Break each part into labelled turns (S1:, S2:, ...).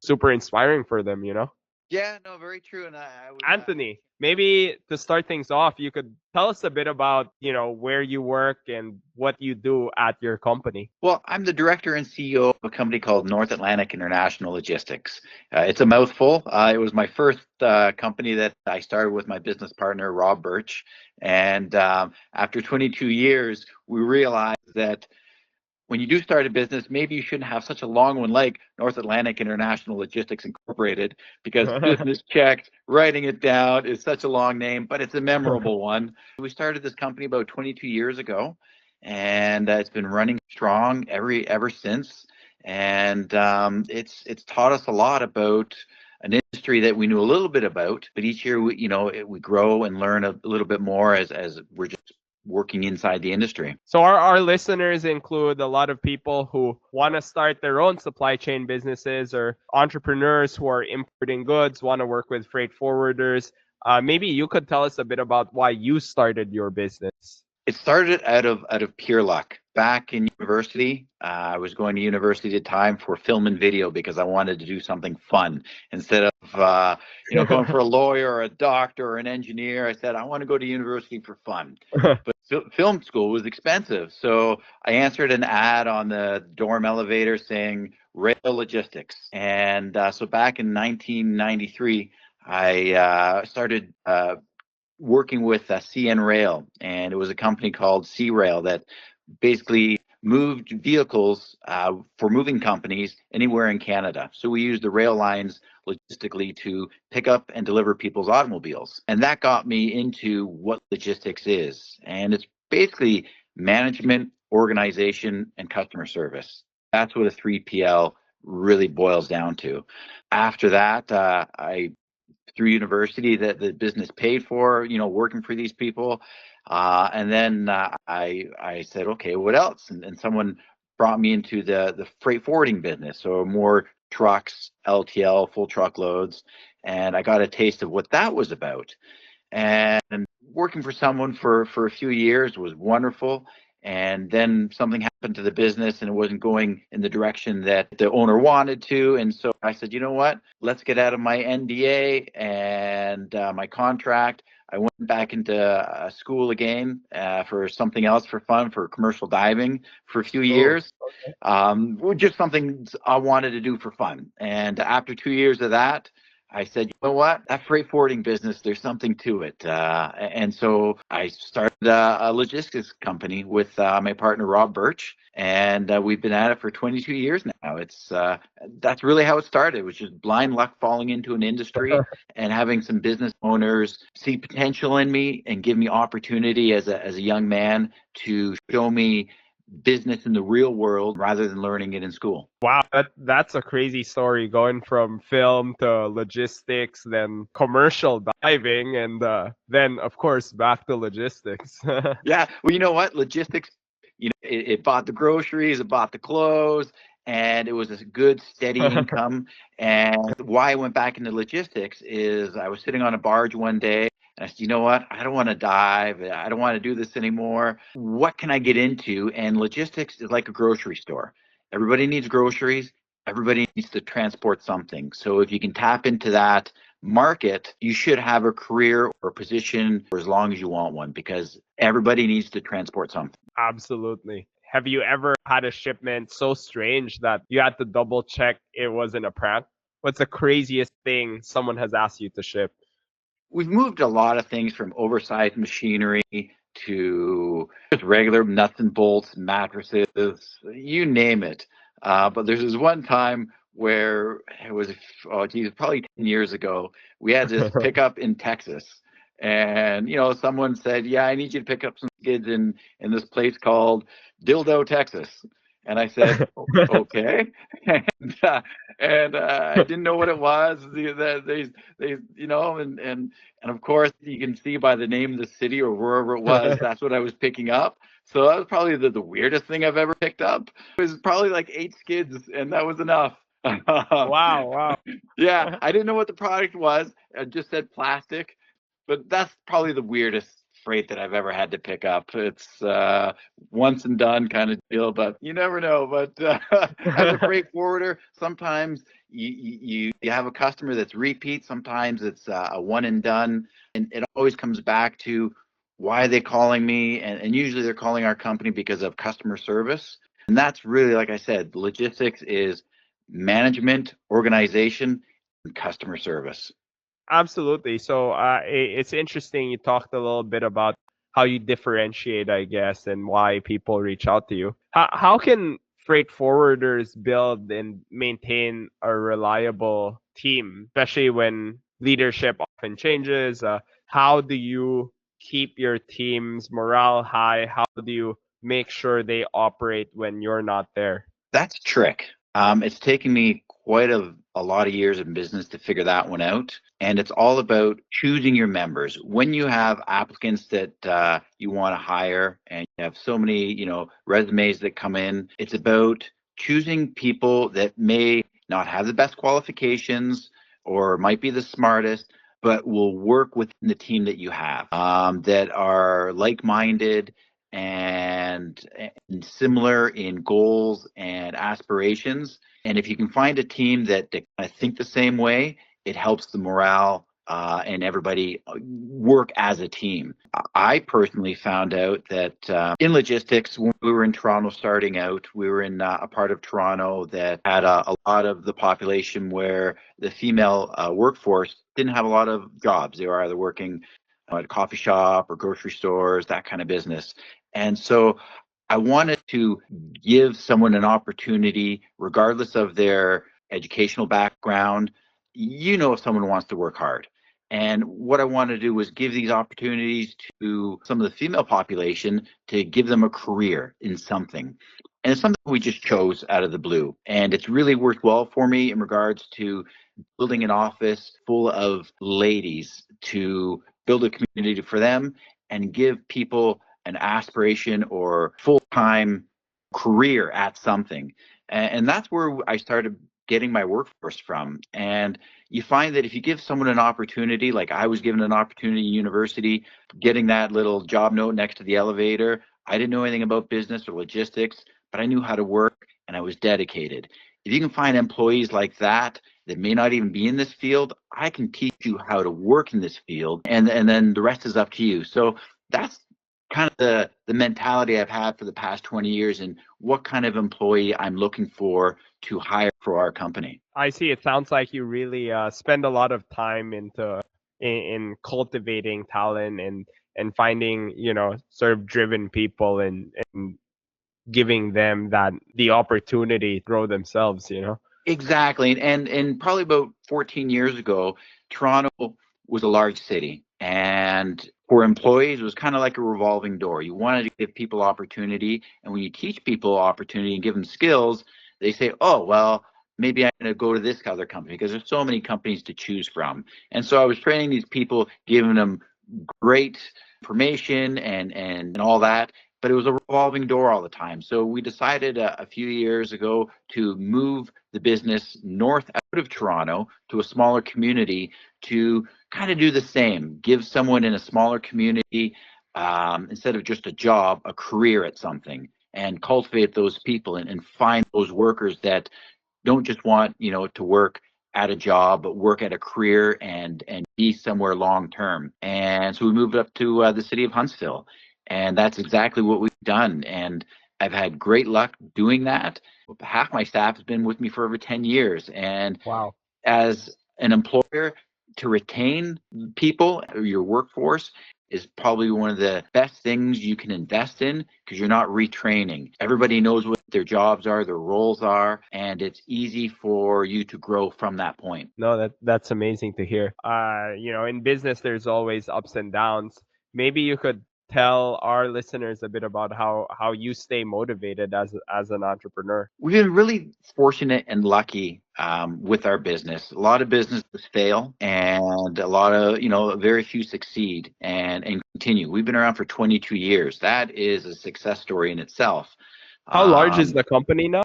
S1: super inspiring for them, you know?
S2: Yeah, no, very true. And I was,
S1: Anthony, maybe to start things off, you could tell us a bit about, where you work and what you do at your company.
S2: well, I'm the director and CEO of a company called North Atlantic International Logistics. It's a mouthful. It was my first company that I started with my business partner, Rob Birch. And after 22 years, we realized that when you do start a business, maybe you shouldn't have such a long one like North Atlantic International Logistics Incorporated, because business checks, writing it down is such a long name, but it's a memorable one. We started this company about 22 years ago, and it's been running strong ever since. And it's taught us a lot about an industry that we knew a little bit about, but each year we grow and learn a little bit more as we're just working inside the industry.
S1: So our listeners include a lot of people who want to start their own supply chain businesses, or entrepreneurs who are importing goods, want to work with freight forwarders. Maybe you could tell us a bit about why you started your business.
S2: It started out of pure luck. Back in university, I was going to university at the time for film and video because I wanted to do something fun instead of going for a lawyer or a doctor or an engineer. I said I want to go to university for fun. But film school was expensive, so I answered an ad on the dorm elevator saying rail logistics. And so back in 1993, I started working with CN Rail, and it was a company called C Rail that basically moved vehicles for moving companies anywhere in Canada. So we used the rail lines logistically to pick up and deliver people's automobiles. And that got me into what logistics is. And it's basically management, organization, and customer service. That's what a 3PL really boils down to. After that, I through university that the business paid for, working for these people. And then I said, okay, what else? And someone brought me into the freight forwarding business, so more trucks, LTL, full truckloads. And I got a taste of what that was about. And working for someone for a few years was wonderful. And then something happened to the business and it wasn't going in the direction that the owner wanted to. And so I said, you know what, let's get out of my NDA and my contract. I went back into school again for something else for fun, for commercial diving for a few years. Just something I wanted to do for fun. And after 2 years of that, I said, you know what, that freight forwarding business, there's something to it. And so I started a logistics company with my partner, Rob Birch. And we've been at it for 22 years now. That's really how it started, which is blind luck falling into an industry and having some business owners see potential in me and give me opportunity as a young man to show me business in the real world rather than learning it in school.
S1: Wow, that's a crazy story, going from film to logistics, then commercial diving, and then of course back to logistics.
S2: Yeah, well, you know what? Logistics, it bought the groceries, it bought the clothes, and it was a good, steady income. And why I went back into logistics is I was sitting on a barge one day and I said, you know what? I don't want to dive. I don't want to do this anymore. What can I get into? And logistics is like a grocery store. Everybody needs groceries. Everybody needs to transport something. So if you can tap into that market, you should have a career or a position for as long as you want one, because everybody needs to transport something.
S1: Absolutely. Have you ever had a shipment so strange that you had to double check it wasn't a prank? What's the craziest thing someone has asked you to ship?
S2: We've moved a lot of things from oversized machinery to just regular nuts and bolts, mattresses, you name it. But there's this one time where it was, probably 10 years ago. We had this pickup in Texas. And, someone said, yeah, I need you to pick up some skids in this place called Dildo, Texas. And I said, okay. And I didn't know what it was. And of course, you can see by the name of the city or wherever it was, that's what I was picking up. So that was probably the weirdest thing I've ever picked up. It was probably like 8 skids, and that was enough.
S1: Wow.
S2: Yeah, I didn't know what the product was. I just said plastic, but that's probably the weirdest freight that I've ever had to pick up. It's once and done kind of deal, but you never know. But as a freight forwarder, sometimes you have a customer that's repeat. Sometimes it's a one and done, and it always comes back to why are they calling me? And usually they're calling our company because of customer service. And that's really, like I said, logistics is management, organization, and customer service.
S1: Absolutely. So it's interesting. You talked a little bit about how you differentiate, I guess, and why people reach out to you. How can freight forwarders build and maintain a reliable team, especially when leadership often changes? How do you keep your team's morale high? How do you make sure they operate when you're not there?
S2: That's a trick. It's taken me quite a lot of years in business to figure that one out. And it's all about choosing your members. When you have applicants that you want to hire and you have so many, resumes that come in, it's about choosing people that may not have the best qualifications or might be the smartest, but will work within the team that you have, that are like-minded and similar in goals and aspirations. And if you can find a team that kind of think the same way, it helps the morale and everybody work as a team. I personally found out that in logistics, when we were in Toronto starting out, we were in a part of Toronto that had a lot of the population where the female workforce didn't have a lot of jobs. They were either working at a coffee shop or grocery stores, that kind of business. And so I wanted to give someone an opportunity, regardless of their educational background. If someone wants to work hard. And what I wanted to do was give these opportunities to some of the female population to give them a career in something. And it's something we just chose out of the blue. And it's really worked well for me in regards to building an office full of ladies to build a community for them and give people an aspiration or full-time career at something. And that's where I started getting my workforce from. And you find that if you give someone an opportunity, like I was given an opportunity in university, getting that little job note next to the elevator, I didn't know anything about business or logistics, but I knew how to work and I was dedicated. If you can find employees like that may not even be in this field, I can teach you how to work in this field, and then the rest is up to you. So that's kind of the mentality I've had for the past 20 years and what kind of employee I'm looking for to hire for our company.
S1: I see. It sounds like you really spend a lot of time in cultivating talent and finding sort of driven people and giving them the opportunity to grow themselves.
S2: Exactly. And probably about 14 years ago, Toronto was a large city. And for employees, it was kind of like a revolving door. You wanted to give people opportunity. And when you teach people opportunity and give them skills, they say, oh, well, maybe I'm going to go to this other company because there's so many companies to choose from. And so I was training these people, giving them great information and all that, but it was a revolving door all the time. So we decided a few years ago to move the business north out of Toronto to a smaller community to kind of do the same, give someone in a smaller community, instead of just a job, a career at something, and cultivate those people and find those workers that don't just want to work at a job, but work at a career and be somewhere long term. And so we moved up to the city of Huntsville, and that's exactly what we've done. And I've had great luck doing that. Half my staff has been with me for over 10 years, and
S1: Wow.
S2: as an employer, to retain people, your workforce, is probably one of the best things you can invest in because you're not retraining. Everybody knows what their jobs are, their roles are, and it's easy for you to grow from that point.
S1: No, that's amazing to hear. In business, there's always ups and downs. Maybe you could tell our listeners a bit about how you stay motivated as an entrepreneur.
S2: We've been really fortunate and lucky with our business. A lot of businesses fail, and a lot of very few succeed and continue. We've been around for 22 years. That is a success story in itself.
S1: How large is
S2: Um,
S1: the company now?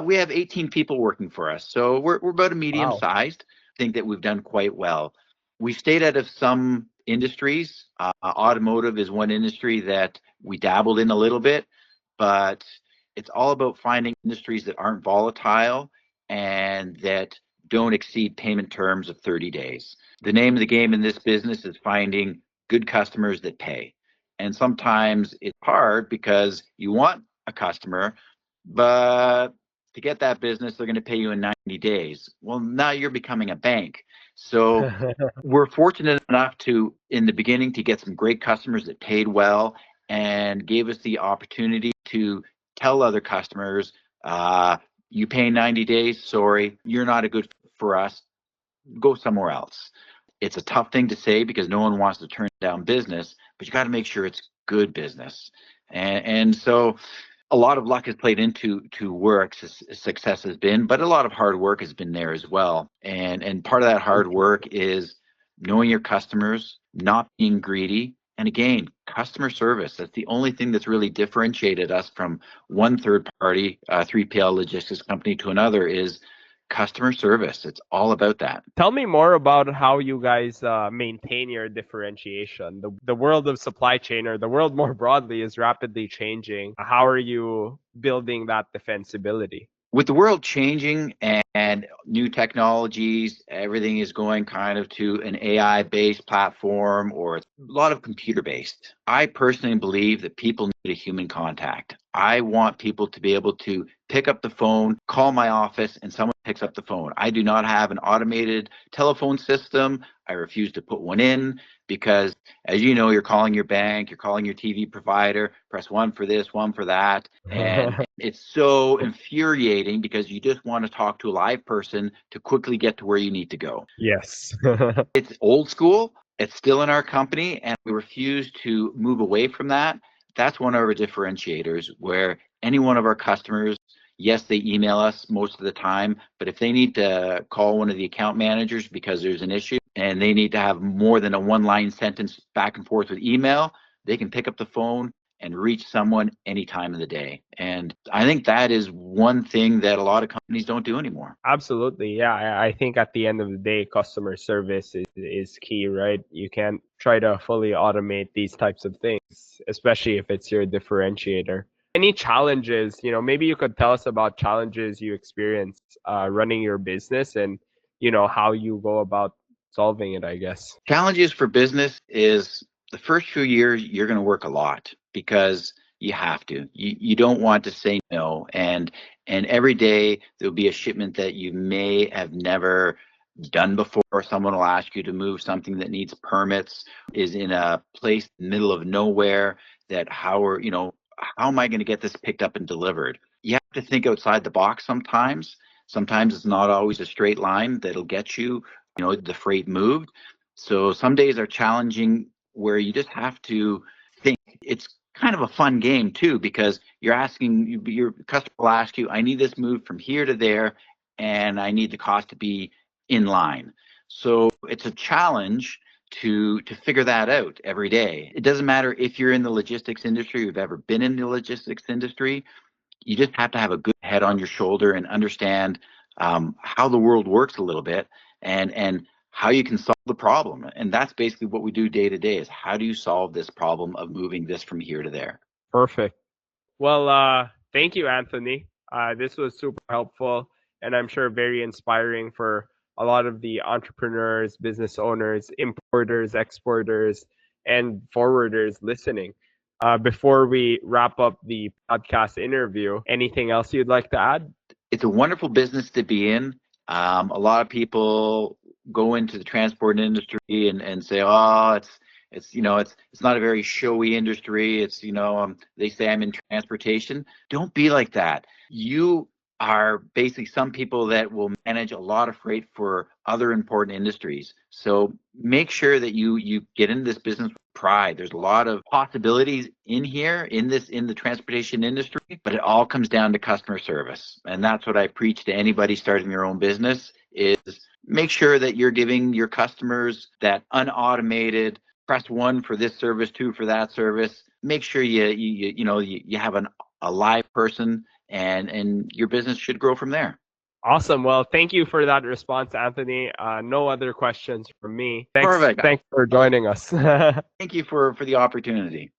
S2: we have 18 people working for us, so we're about a medium
S1: Wow.
S2: sized. I think that we've done quite well. We've stayed out of some industries. Automotive is one industry that we dabbled in a little bit, but it's all about finding industries that aren't volatile and that don't exceed payment terms of 30 days. The name of the game in this business is finding good customers that pay. And sometimes it's hard because you want a customer, but to get that business, they're going to pay you in 90 days. Well, now you're becoming a bank. So we're fortunate enough to, in the beginning, to get some great customers that paid well and gave us the opportunity to tell other customers, you pay 90 days, sorry, you're not a good fit for us, go somewhere else. It's a tough thing to say because no one wants to turn down business, but you got to make sure it's good business. And so a lot of luck has played into where our success has been, but a lot of hard work has been there as well. And part of that hard work is knowing your customers, not being greedy, and again, customer service. That's the only thing that's really differentiated us from one third party 3PL logistics company to another is customer service. It's all about that.
S1: Tell me more about how you guys maintain your differentiation. The world of supply chain, or the world more broadly, is rapidly changing. How are you building that defensibility?
S2: With the world changing and new technologies, everything is going kind of to an AI-based platform or a lot of computer-based. I personally believe that people need a human contact. I want people to be able to pick up the phone, call my office, and someone picks up the phone. I do not have an automated telephone system. I refuse to put one in because, as you know, you're calling your bank, you're calling your TV provider, press one for this, one for that. And it's so infuriating because you just want to talk to a live person to quickly get to where you need to go.
S1: Yes.
S2: It's old school. It's still in our company, and we refuse to move away from that. That's one of our differentiators where any one of our customers, yes, they email us most of the time, but if they need to call one of the account managers because there's an issue and they need to have more than a one-line sentence back and forth with email, they can pick up the phone and reach someone any time of the day. And I think that is one thing that a lot of companies don't do anymore.
S1: Absolutely. Yeah. I think at the end of the day, customer service is key, right? You can't try to fully automate these types of things, especially if it's your differentiator. Any challenges, maybe you could tell us about challenges you experienced running your business and, how you go about solving it, I guess.
S2: Challenges for business is the first few years, you're going to work a lot because you have to. You don't want to say no. And every day there'll be a shipment that you may have never done before. Someone will ask you to move something that needs permits, is in a place in the middle of nowhere that how am I going to get this picked up and delivered? You have to think outside the box sometimes. Sometimes it's not always a straight line that'll get you, the freight moved. So some days are challenging where you just have to think. It's kind of a fun game too, because you're asking, your customer will ask you, I need this moved from here to there, and I need the cost to be in line. So it's a challenge to figure that out every day. It doesn't matter if you're in the logistics industry, you've ever been in the logistics industry. You just have to have a good head on your shoulder and understand how the world works a little bit and how you can solve the problem. And that's basically what we do day to day is how do you solve this problem of moving this from here to there?
S1: Perfect. Well, thank you, Anthony. This was super helpful, and I'm sure very inspiring for a lot of the entrepreneurs, business owners, importers, exporters, and forwarders listening. Before we wrap up the podcast interview, anything else you'd like to add?
S2: It's a wonderful business to be in. A lot of people go into the transport industry and say, oh, it's not a very showy industry. It's, they say I'm in transportation. Don't be like that. You are basically some people that will manage a lot of freight for other important industries. So make sure that you get into this business with pride. There's a lot of possibilities in here in the transportation industry, but it all comes down to customer service. And that's what I preach to anybody starting their own business is make sure that you're giving your customers that unautomated press one for this service, two for that service. Make sure you have a live person, and your business should grow from there.
S1: Awesome. Well, thank you for that response, Anthony. No other questions from me.
S2: Perfect.
S1: Thanks for joining us.
S2: Thank you for the opportunity.